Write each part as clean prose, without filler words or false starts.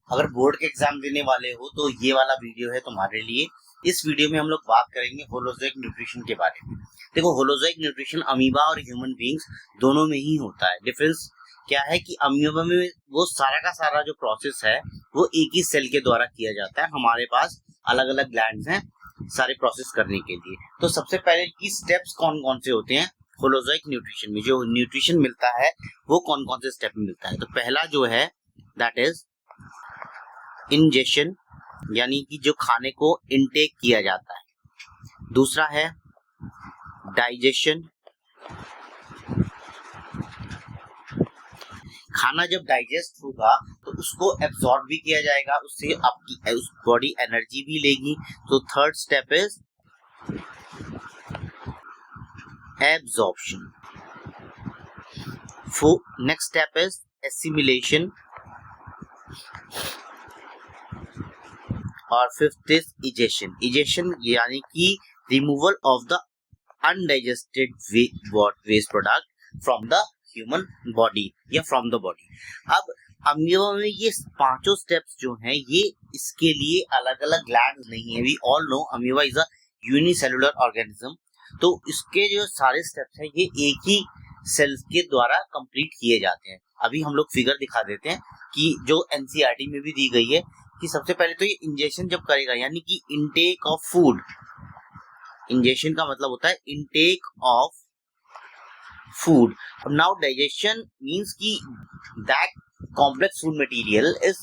अगर बोर्ड के एग्जाम देने वाले हो तो ये वाला वीडियो है तुम्हारे लिए। इस वीडियो में हम लोग बात करेंगे होलोजोइक न्यूट्रिशन के बारे में। देखो, होलोजोइक न्यूट्रिशन अमीबा और ह्यूमन बींग्स दोनों में ही होता है। डिफरेंस क्या है कि अमीबा में वो सारा का सारा जो प्रोसेस है वो एक ही सेल के द्वारा किया जाता है। हमारे पास अलग अलग ग्लैंड्स हैं सारे प्रोसेस करने के लिए। तो सबसे पहले की स्टेप्स कौन कौन से होते हैं होलोजोइक न्यूट्रिशन में, जो न्यूट्रिशन मिलता है वो कौन कौन से स्टेप में मिलता है। तो पहला जो है दैट इज इंजेशन, यानी कि जो खाने को इनटेक किया जाता है। दूसरा है डाइजेशन, खाना जब डाइजेस्ट होगा तो उसको एब्सॉर्ब भी किया जाएगा, उससे आपकी उस बॉडी एनर्जी भी लेगी। तो third step is absorption. Next step is assimilation और फिफ्थ इज इजेशन। इजेशन यानी कि removal of the undigested waste product from the human body या फ्रॉम द बॉडी। अब अमीबा में ये पांचों स्टेप्स जो हैं ये इसके लिए अलग अलग ग्लैंड्स नहीं है। We all know amoeba is a unicellular organism. तो इसके जो सारे स्टेप्स हैं ये एक ही सेल्स के द्वारा कंप्लीट किए जाते हैं। अभी हम लोग फिगर दिखा देते हैं कि जो एनसीईआरटी में भी दी गई है कि सबसे पहले तो ये इंजेक्शन जब करेगा, यानी कि इनटेक ऑफ फूड। इंजेक्शन का मतलब होता है intake of food. Now digestion means कि that complex food material is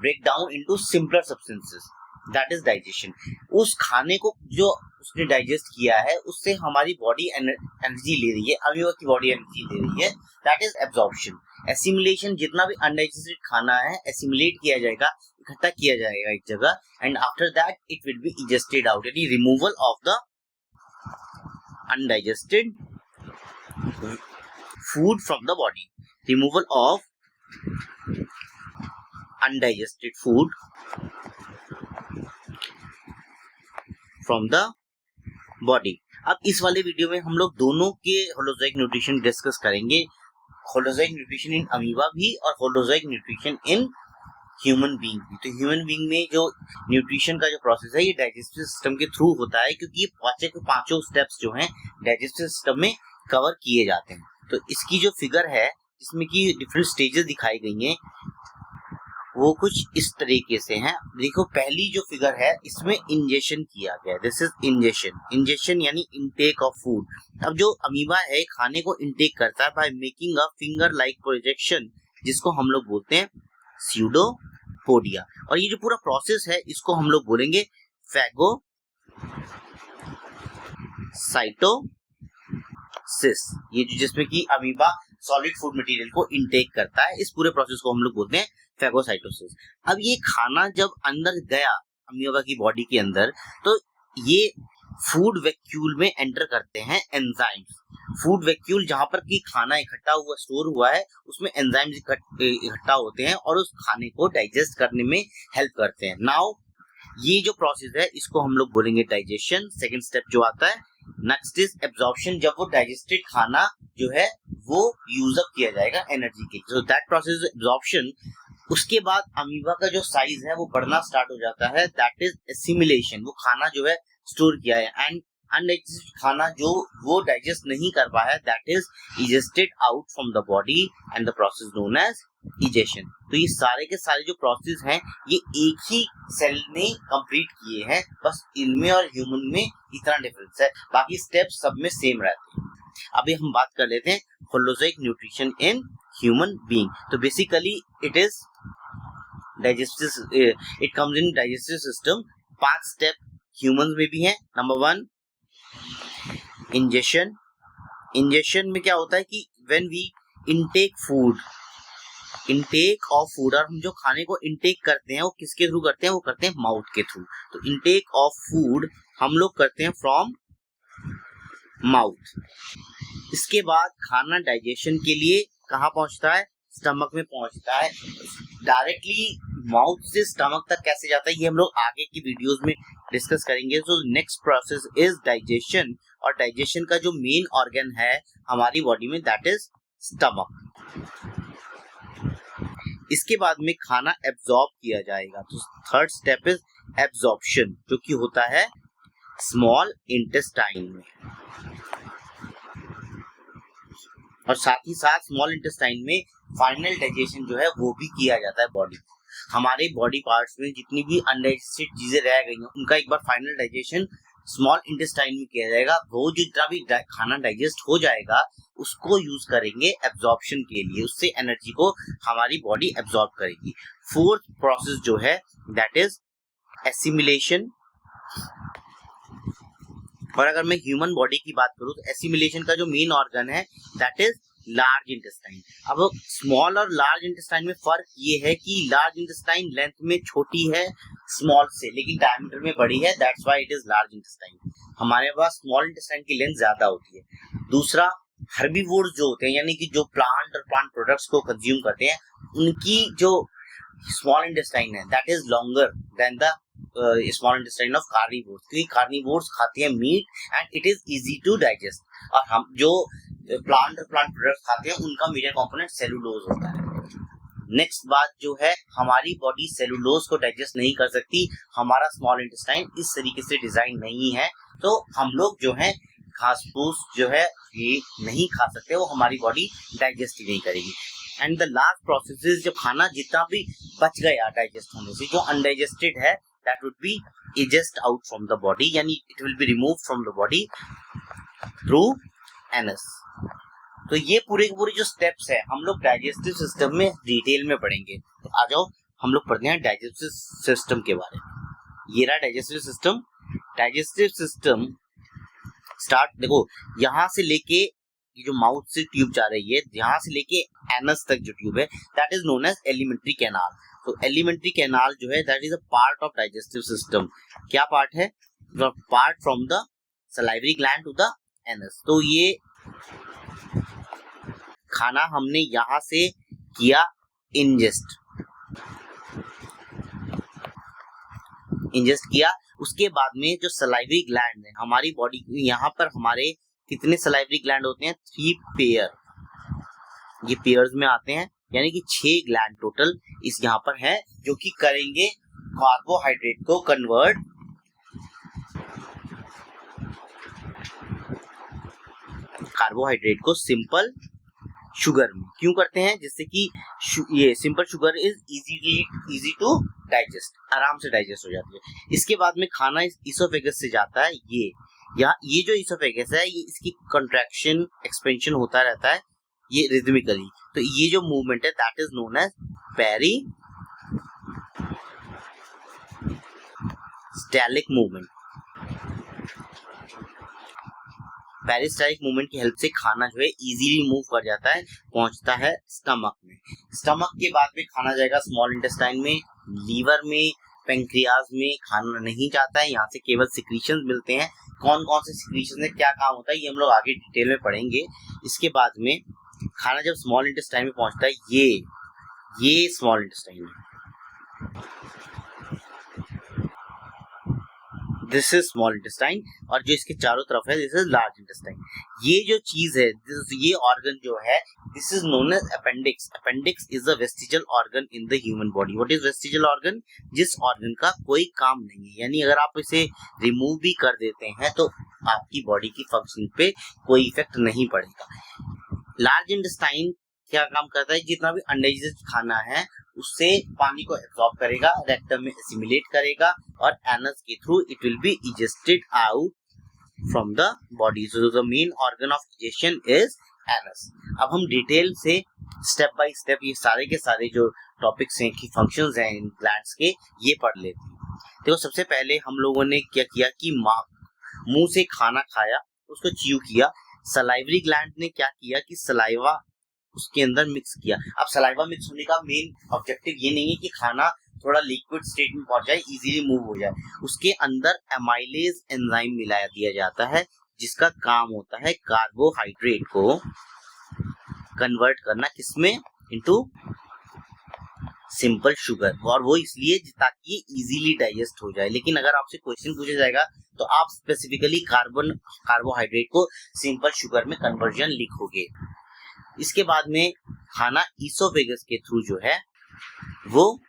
break down into simpler substances, that is digestion. उस खाने को जो उसने डाइजेस्ट किया है उससे हमारी बॉडी एनर्जी ले रही है, अमीबा की बॉडी एनर्जी ले रही है, दैट इज एब्जॉर्प्शन। एसिमिलेशन, जितना भी अनडाइजेस्टेड खाना है एसिमिलेट किया जाएगा, इकट्ठा किया जाएगा एक जगह, and after that it will be egested out, यानी removal of the undigested food from the body, removal of undigested food from the body। अब इस वाले वीडियो में हम लोग दोनों के होलोजोइक न्यूट्रिशन डिस्कस करेंगे, होलोजोइक न्यूट्रिशन इन अमीबा भी और holozoic nutrition in human being भी। तो ह्यूमन बीइंग में जो न्यूट्रिशन का जो प्रोसेस है ये डाइजेस्टिव सिस्टम के थ्रू होता है, क्योंकि ये पांचों के पांचों स्टेप्स जो हैं डाइजेस्टिव सिस्टम में कवर किए जाते हैं। तो इसकी जो फिगर है इसमें की डिफरेंट स्टेजेस दिखाई गई हैं वो कुछ इस तरीके से हैं। देखो, पहली जो फिगर है इसमें इंजेक्शन किया गया, दिस इज इंजेक्शन। इंजेक्शन यानी इनटेक ऑफ फूड। अब जो अमीबा है खाने को इनटेक करता है by making a finger like projection, जिसको हम लोग बोलते हैं स्यूडोपोडिया। और ये जो पूरा प्रोसेस है इसको हम लोग बोलेंगे फैगोसाइटोसिस। ये जिसमें कि अमीबा सॉलिड फूड मटेरियल को इनटेक करता है, इस पूरे प्रोसेस को हम लोग बोलते हैं फैगोसाइटोसिस। अब ये खाना जब अंदर गया अमीबा की बॉडी के अंदर तो ये फूड वैक्यूल में एंटर करते हैं एंजाइम्स। फूड वैक्यूल जहां पर कि खाना इकट्ठा हुआ स्टोर हुआ है उसमें एंजाइम्स इकट्ठा होते हैं और उस खाने को डाइजेस्ट करने में हेल्प करते हैं। नाउ ये जो प्रोसेस है इसको हम लोग बोलेंगे डाइजेशन। सेकंड स्टेप जो आता है नेक्स्ट इज एब्जॉर्प्शन, जब वो डाइजेस्टेड खाना जो है वो यूज अप किया जाएगा एनर्जी के लिए, so that process is absorption. उसके बाद अमीबा का जो साइज है वो बढ़ना स्टार्ट हो जाता है, दैट इज एसिमिलेशन। वो खाना जो है स्टोर किया है एंड अनडाइजेस्टेड खाना जो वो डाइजेस्ट नहीं कर पाया that is egested out from the body and the process known as egestion. तो ये सारे के सारे जो प्रोसेस हैं ये एक ही सेल में कंप्लीट किए हैं, बस इनमें और ह्यूमन में इतना डिफरेंस है, बाकी स्टेप सब में सेम रहते हैं। अभी हम बात कर लेते हैं holozoic nutrition in human being. तो basically it is digestive, it comes in digestive system. 5 step humans में भी हैं। Number 1 ingestion. इंजेशन में क्या होता है कि when we intake food, intake of food, और हम जो खाने को इनटेक करते हैं वो किसके थ्रू करते हैं, वो करते हैं माउथ के थ्रू। तो इनटेक ऑफ फूड हम लोग करते हैं फ्रॉम माउथ। इसके बाद खाना डाइजेशन के लिए कहाँ पहुंचता है, स्टमक में पहुंचता है। डायरेक्टली माउथ से स्टमक तक कैसे जाता है ये हम लोग आगे की वीडियोस में डिस्कस करेंगे। So next process is digestion, और डाइजेशन का जो मेन ऑर्गन है हमारी बॉडी में दैट इज स्टमक। इसके बाद में खाना एब्जॉर्ब किया जाएगा। तो थर्ड स्टेप इज एब्जॉर्प्शन, जो कि होता है स्मॉल इंटेस्टाइन में, और साथ ही साथ स्मॉल इंटेस्टाइन में फाइनल डाइजेशन जो है वो भी किया जाता है बॉडी। हमारे बॉडी पार्ट्स में जितनी भी अनडाइजेस्टेड चीजें रह गई हैं उनका एक बार फाइनल डाइजेशन स्मॉल इंटेस्टाइन में किया जाएगा। वो जितना भी खाना डाइजेस्ट हो जाएगा उसको यूज करेंगे एब्जॉर्प्शन के लिए, उससे एनर्जी को हमारी बॉडी एब्जॉर्ब करेगी। फोर्थ प्रोसेस जो है दैट इज एसिमिलेशन। और अगर मैं ह्यूमन बॉडी की बात करूं तो एसिमिलेशन का जो मेन ऑर्गन है दैट इज लार्ज इंटेस्टाइन। अब स्मॉल और लार्ज इंटेस्टाइन में फर्क ये है कि लार्ज इंटेस्टाइन लेंथ में छोटी है स्मॉल से, लेकिन डायमीटर में बड़ी है, that's why it is large intestine. हमारे पास स्मॉल इंटेस्टाइन की लेंथ ज्यादा होती है। दूसरा, हर्बीवोर्स जो होते हैं यानी कि जो प्लांट और प्लांट प्रोडक्ट्स को कंज्यूम करते हैं उनकी जो स्मॉल इंटेस्टाइन है that is longer than the small intestine of carnivores, क्योंकि कार्निवोर्स खाते हैं meat and it is easy to digest, और हम जो प्लांट प्रोडक्ट खाते हैं उनका मेजर कंपोनेंट सेलुलोज होता है। नेक्स्ट बात जो है, हमारी बॉडी सेलुलोज को डाइजेस्ट नहीं कर सकती, हमारा स्मॉल इंटेस्टाइन इस तरीके से डिजाइन नहीं है, तो हम लोग जो है घास फूस जो है ये नहीं खा सकते, वो हमारी बॉडी डाइजेस्ट ही नहीं करेगी। And the last process is, जब खाना जितना भी बच गया डाइजेस्ट होने से, जो अनडाइजेस्टेड है that would be egest out from the body, यानी it will be remove from the body through anus. तो ये पूरे के पूरे जो स्टेप्स है हम लोग डाइजेस्टिव सिस्टम में डिटेल में पढ़ेंगे। तो आ जाओ हम लोग पढ़ते हैं डाइजेस्टिव सिस्टम के बारे में। ये रहा digestive system. Digestive system start, देखो यहाँ से लेके ये जो माउथ से ट्यूब जा रही है, यहाँ से लेके एनस तक जो ट्यूब है that is known as alimentary canal. तो एलिमेंट्री कैनाल जो है that is a part of digestive system. क्या पार्ट है? Part from the salivary gland to the anus. तो ये खाना हमने यहाँ से किया इंजेस्ट किया, उसके बाद में जो सलाइवरी ग्लैंड है हमारी बॉडी, यहाँ पर हमारे कितने सलाइवरी ग्लैंड होते हैं? 3 पेयर, ये पेयर्स में आते हैं, यानी कि 6 ग्लैंड टोटल इस यहाँ पर है, जो कि करेंगे कार्बोहाइड्रेट को कन्वर्ट सिंपल शुगर में। क्यों करते हैं? जिससे कि ये simple sugar is easy to digest, आराम से डाइजेस्ट हो जाती है। इसके बाद में खाना इसोफेगस से जाता है, ये जो इसोफेगस है ये इसकी कंट्रैक्शन एक्सपेंशन होता रहता है ये रिदमिकली। तो ये जो मूवमेंट है that is known as peristaltic movement. Peristaltic movement की हेल्प से खाना जो है इजीली मूव कर जाता है, पहुंचता है स्टमक में। स्टमक के बाद में खाना जाएगा स्मॉल इंटेस्टाइन में, लीवर में, पेंक्रियाज में खाना नहीं जाता है, यहाँ से केवल सिक्रीशंस मिलते हैं। कौन कौन से सिक्रीशंस है, क्या काम होता है, ये हम लोग आगे डिटेल में पढ़ेंगे। इसके बाद में खाना जब स्मॉल इंटेस्टाइन में पहुंचता है, ये स्मॉल इंटेस्टाइन में, दिस इज स्मॉल इंटेस्टाइन, और जो इसके चारों तरफ है दिस इज लार्ज इंटेस्टाइन। ये जो चीज है, ये ऑर्गन जो है this is known as appendix. Appendix is a vestigial organ in the human body. What is vestigial organ? जिस ऑर्गन का कोई काम नहीं है, यानी अगर आप इसे रिमूव भी कर देते हैं तो आपकी बॉडी की फंक्शन पे कोई इफेक्ट नहीं पड़ेगा। लार्ज इंटेस्टाइन क्या काम करता है? जितना भी अनडाइजेस्टेड खाना है उससे पानी को एब्जॉर्ब करेगा, रेक्टम में एसिमिलेट करेगा, और एनस के through it will be egested out from the body. So the main organ of digestion is anus. अब हम डिटेल से स्टेप बाय स्टेप ये सारे के सारे जो टॉपिक्स हैं कि फंक्शंस हैं इन ग्लैंड्स के, ये पढ़ लेते हैं। देखो सबसे पहले हम लोगों ने क्या किया कि मुंह से खाना खाया, उसको च्यू किया। सलाइवरी ग्लैंड ने क्या किया कि सलाइवा उसके अंदर मिक्स किया। अब सलाइवा मिक्स होने का मेन ऑब्जेक्टिव ये नहीं है कि खाना थोड़ा लिक्विड स्टेट में पहुंच जाए, इजीली मूव हो जाए। उसके अंदर एमाइलेज एंजाइम मिलाया दिया जाता है, जिसका काम होता है कार्बोहाइड्रेट को कन्वर्ट करना, किसमें? इनटू सिंपल शुगर, और वो इसलिए ताकि ये इजीली डाइजेस्ट हो जाए। लेकिन अगर आपसे क्वेश्चन पूछा जाएगा तो आप स्पेसिफिकली कार्बोहाइड्रेट को सिंपल शुगर में कन्वर्जन लिखोगे। इसके बाद में खाना ईसोफेगस के थ्रू जो है वो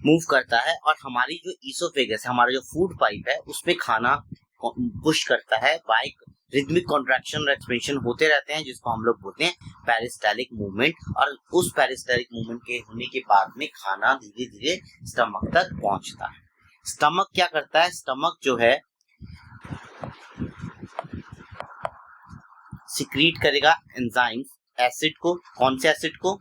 मूव करता है और हमारी जो ईसोफेगस है, हमारा जो फूड पाइप है, उसपे खाना पुश करता है बाय रिदमिक कॉन्ट्रैक्शन और एक्सपेंशन होते रहते हैं, जिसको हम लोग बोलते हैं पेरिस्टालिक मूवमेंट। और उस पेरिस्टालिक मूवमेंट के होने के बाद में खाना धीरे धीरे स्टमक तक पहुंचता है। स्टमक क्या करता है? स्टमक जो है सिक्रीट करेगा एंजाइम्स, एसिड को। कौन से एसिड को?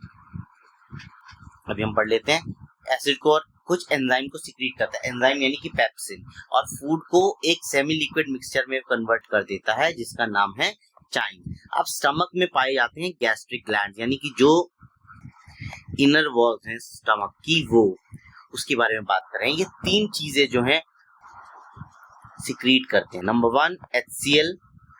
अभी हम पढ़ लेते हैं। एसिड को और कुछ एंजाइम को सिक्रीट करता है। एंजाइम यानी कि पेप्सिन, और फूड को एक सेमी लिक्विड मिक्सचर में कन्वर्ट कर देता है, जिसका नाम है चाइम। अब स्टमक में पाए जाते हैं गैस्ट्रिक ग्लैंड, यानी कि जो इनर वॉल्स हैं स्टमक की, वो उसके बारे में बात कर रहे हैं। ये तीन चीजें जो हैं सिक्रीट करते हैं। नंबर 1 HCl,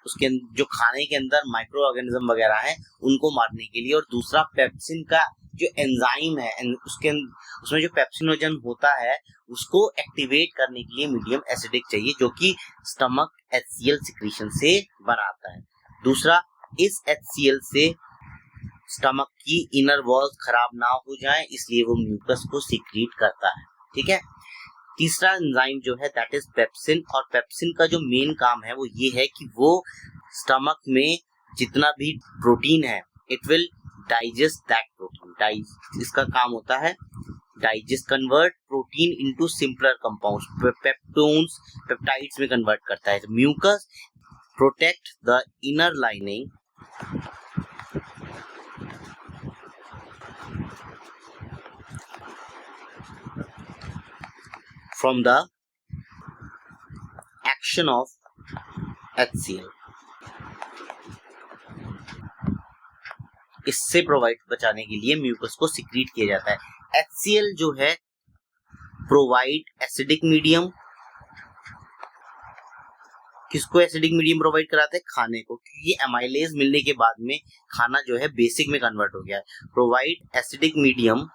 उसके जो खाने के अंदर माइक्रो ऑर्गेनिज्म वगैरह हैं उनको मारने के लिए, और दूसरा पेप्सिन का जो एंजाइम है, उसमें जो पेप्सिनोजन होता है उसको एक्टिवेट करने के लिए मीडियम एसिडिक चाहिए, जो कि स्टमक HCl सिक्रीशन से बनाता है। दूसरा, इस HCl से स्टमक की इनर वॉल्स खराब ना हो जाए, इसलिए वो म्यूकस को सिक्रीट करता है। ठीक है। तीसरा एंजाइम जो है दैट इज पेप्सिन, और पेप्सिन का जो मेन काम है वो ये है कि वो स्टमक में जितना भी प्रोटीन है, it will digest that protein. इसका काम होता है digest, convert protein into simpler compounds, peptones, peptides में कन्वर्ट करता है। Mucus protect the inner lining from the action of HCl। इससे प्रोवाइड बचाने के लिए म्यूकस को सिक्रीट किया जाता है। HCl जो है प्रोवाइड एसिडिक मीडियम। किसको एसिडिक मीडियम प्रोवाइड कराते हैं? खाने को, क्योंकि एमाइलेज मिलने के बाद में खाना जो है बेसिक में कन्वर्ट हो गया है। प्रोवाइड एसिडिक मीडियम,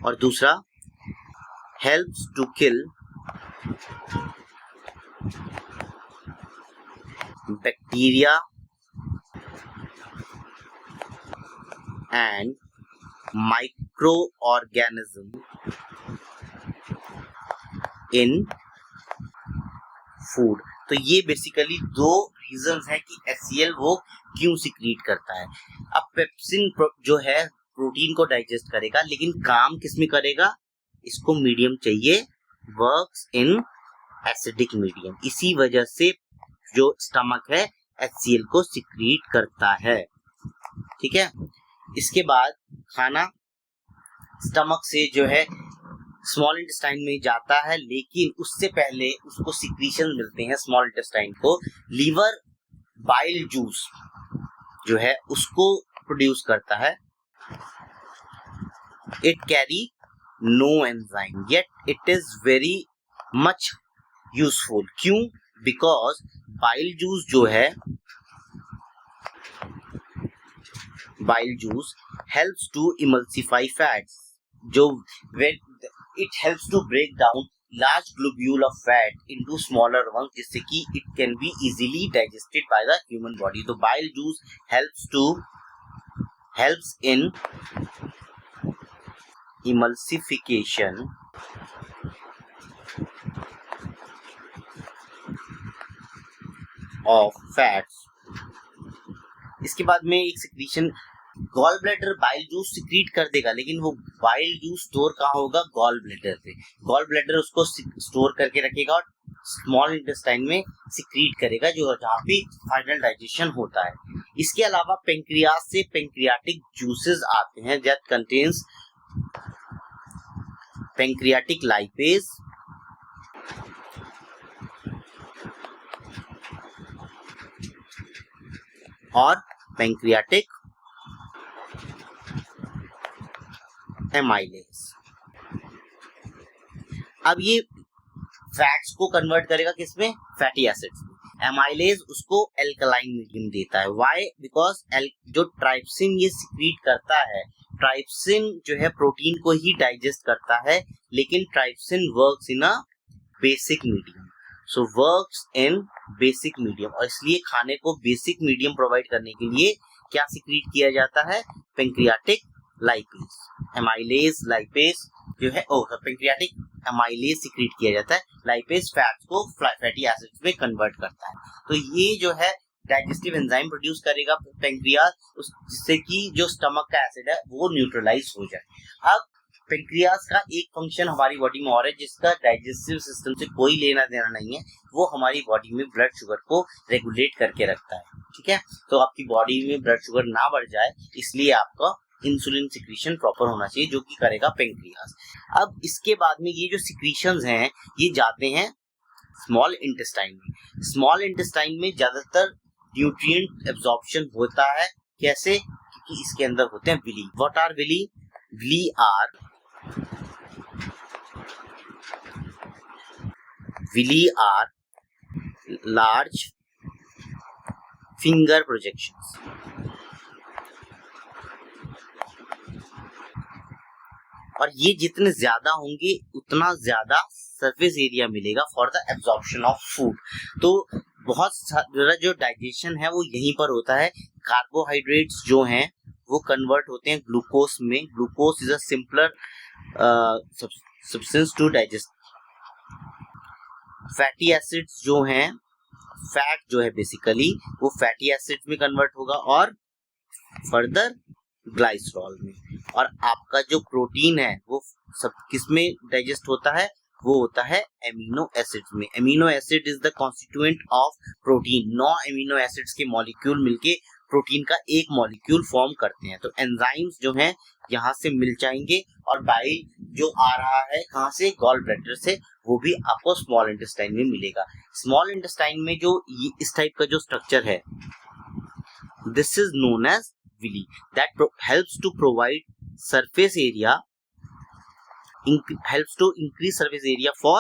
और दूसरा helps to kill bacteria and microorganism in food। तो ये बेसिकली दो रीजंस हैं कि HCl वो क्यों सिक्रीट करता है। अब पेप्सिन जो है प्रोटीन को डाइजेस्ट करेगा, लेकिन काम किसमें करेगा? इसको मीडियम चाहिए, वर्क्स इन एसिडिक मीडियम। इसी वजह से जो स्टमक है HCl को सिक्रीट करता है। ठीक है। इसके बाद खाना स्टमक से जो है स्मॉल इंटेस्टाइन में जाता है, लेकिन उससे पहले उसको सिक्रीशन मिलते हैं स्मॉल इंटेस्टाइन को। लीवर बाइल जूस जो है उसको प्रोड्यूस करता है। It carry no enzyme yet it is very much useful। क्यों? because bile juice जो है, bile juice helps to emulsify fats, जो it helps to break down large globule of fat into smaller ones, जिससे कि it can be easily digested by the human body। तो bile juice helps in emulsification of fats। इसके बाद में एक secretion, gall bladder bile juice secrete कर देगा, लेकिन वो बाइल जूस स्टोर कहाँ होगा? गॉल ब्लैडर पे। गॉल ब्लैडर उसको स्टोर करके रखेगा और स्मॉल इंटेस्टाइन में सिक्रीट करेगा, जो जहाँ पे फाइनल डाइजेशन होता है। इसके अलावा पेंक्रियास से पेंक्रियाटिक जूसेस आते हैं दैट कंटेन्स पेंक्रियाटिक लाइपेज और पेंक्रियाटिक एमाइलेज। अब ये फैट्स को कन्वर्ट करेगा किसमें? फैटी एसिड्स में। एमाइलेज उसको एल्कलाइन मीडियम देता है। व्हाई? बिकॉज जो ट्राइप्सिन ये सिक्रीट करता है, ट्राइप्सिन जो है प्रोटीन को ही डाइजेस्ट करता है, लेकिन trypsin works in a basic medium. So works in basic medium, और इसलिए खाने को बेसिक मीडियम प्रोवाइड करने के लिए क्या सिक्रीट किया जाता है? पेंक्रियाटिक लाइपेज, एमाइलेज लाइपेज जो है पेंक्रियाटिक एमाइलेज सिक्रीट किया जाता है। लाइपेज फैट्स को फैटी एसिड्स में कन्वर्ट करता है। तो ये जो है डाइजेस्टिव एंजाइम प्रोड्यूस करेगा पेंक्रियाज, जिससे कि जो स्टमक का एसिड है वो न्यूट्रलाइज हो जाए। अब पेंक्रियाज का एक फंक्शन हमारी बॉडी में और है जिसका डाइजेस्टिव सिस्टम से कोई लेना देना नहीं है, वो हमारी बॉडी में ब्लड शुगर को रेगुलेट करके रखता है। ठीक है, तो आपकी बॉडी में ब्लड शुगर ना बढ़ जाए इसलिए आपका इंसुलिन सिक्रीशन प्रॉपर होना चाहिए, जो कि करेगा पेंक्रियाज। अब इसके बाद में ये जो सिक्रीशंस हैं ये जाते हैं स्मॉल इंटेस्टाइन में। स्मॉल इंटेस्टाइन में ज्यादातर न्यूट्रिएंट एब्जॉर्प्शन होता है। कैसे? क्योंकि इसके अंदर होते हैं villi. What are villi? Villi are large finger projections. और ये जितने ज्यादा होंगे उतना ज्यादा सरफेस एरिया मिलेगा for the absorption of food. तो बहुत सारा जो डाइजेशन है वो यहीं पर होता है। कार्बोहाइड्रेट्स जो हैं वो कन्वर्ट होते हैं ग्लूकोज में। Glucose is a simpler substance to digest. Fatty acids जो हैं, फैट जो है बेसिकली वो फैटी एसिड्स में कन्वर्ट होगा और फर्दर ग्लाइसरॉल में। और आपका जो प्रोटीन है वो सब किसमें डाइजेस्ट होता है? वो होता है एमिनो एसिड्स में। Amino acid is the constituent of protein. 9 amino acids के मॉलिक्यूल मिलके प्रोटीन का एक मॉलिक्यूल फॉर्म करते हैं। तो एंजाइम्स जो हैं यहाँ से मिल जाएंगे और बाइल जो आ रहा है कहाँ से? गॉल ब्लैडर से, वो भी आपको स्मॉल इंटेस्टाइन में मिलेगा। स्मॉल इंटेस्टाइन में जो इस टाइप का जो स्ट्रक्चर है, this is known as villi that helps to provide surface area, helps to increase surface area for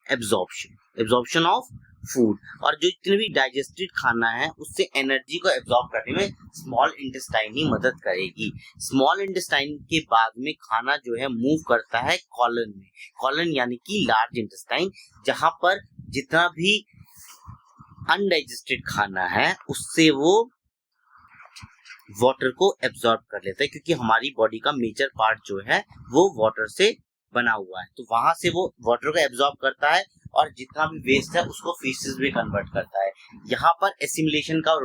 absorption of food। और जो जितने भी डाइजेस्टेड खाना है उससे एनर्जी को एब्जॉर्ब करने में स्मॉल इंटेस्टाइन ही मदद करेगी। स्मॉल इंटेस्टाइन के बाद में खाना जो है मूव करता है कॉलन में। कॉलन यानी कि लार्ज इंटेस्टाइन, जहां पर जितना भी अनडाइजेस्टेड खाना है उससे वो वाटर को एब्जॉर्ब कर लेता है, क्योंकि हमारी बॉडी का मेजर पार्ट जो है वो वाटर से बना हुआ है। तो वहां से वो वाटर को एब्जॉर्ब करता है और जितना भी वेस्ट है उसको फीसेस में कन्वर्ट करता है। यहाँ पर एसिमिलेशन का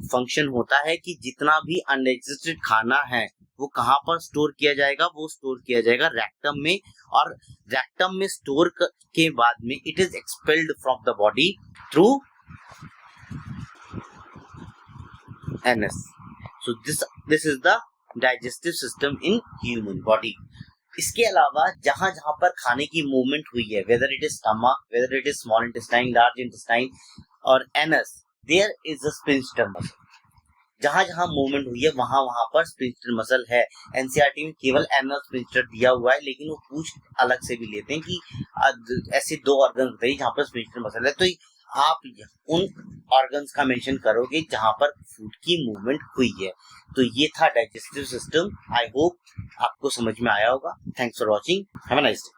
फंक्शन होता है कि जितना भी अनडाइजेस्टेड खाना है वो कहाँ पर स्टोर किया जाएगा? वो स्टोर किया जाएगा रेक्टम में। और रेक्टम में स्टोर के बाद में it is expelled from the body through NS. So this is the digestive system in human body। इसके अलावा जहां जहां पर खाने की मूवमेंट हुई है, whether it is stomach, whether it is small intestine, large intestine और anus, there is a sphincter muscle। जहां जहां मूवमेंट हुई है वहां वहां पर स्फिंक्टर मसल है। एनसीईआरटी में केवल एनल स्फिंक्टर दिया हुआ है, लेकिन वो पूछ अलग से भी लेते हैं कि ऐसे 2 ऑर्गन होते हैं जहां पर स्फिंक्टर मसल है। तो आप उन ऑर्गन्स का मेंशन करोगे जहां पर फूड की मूवमेंट हुई है। तो ये था डाइजेस्टिव सिस्टम। आई होप आपको समझ में आया होगा। Thanks for watching. Have a nice day.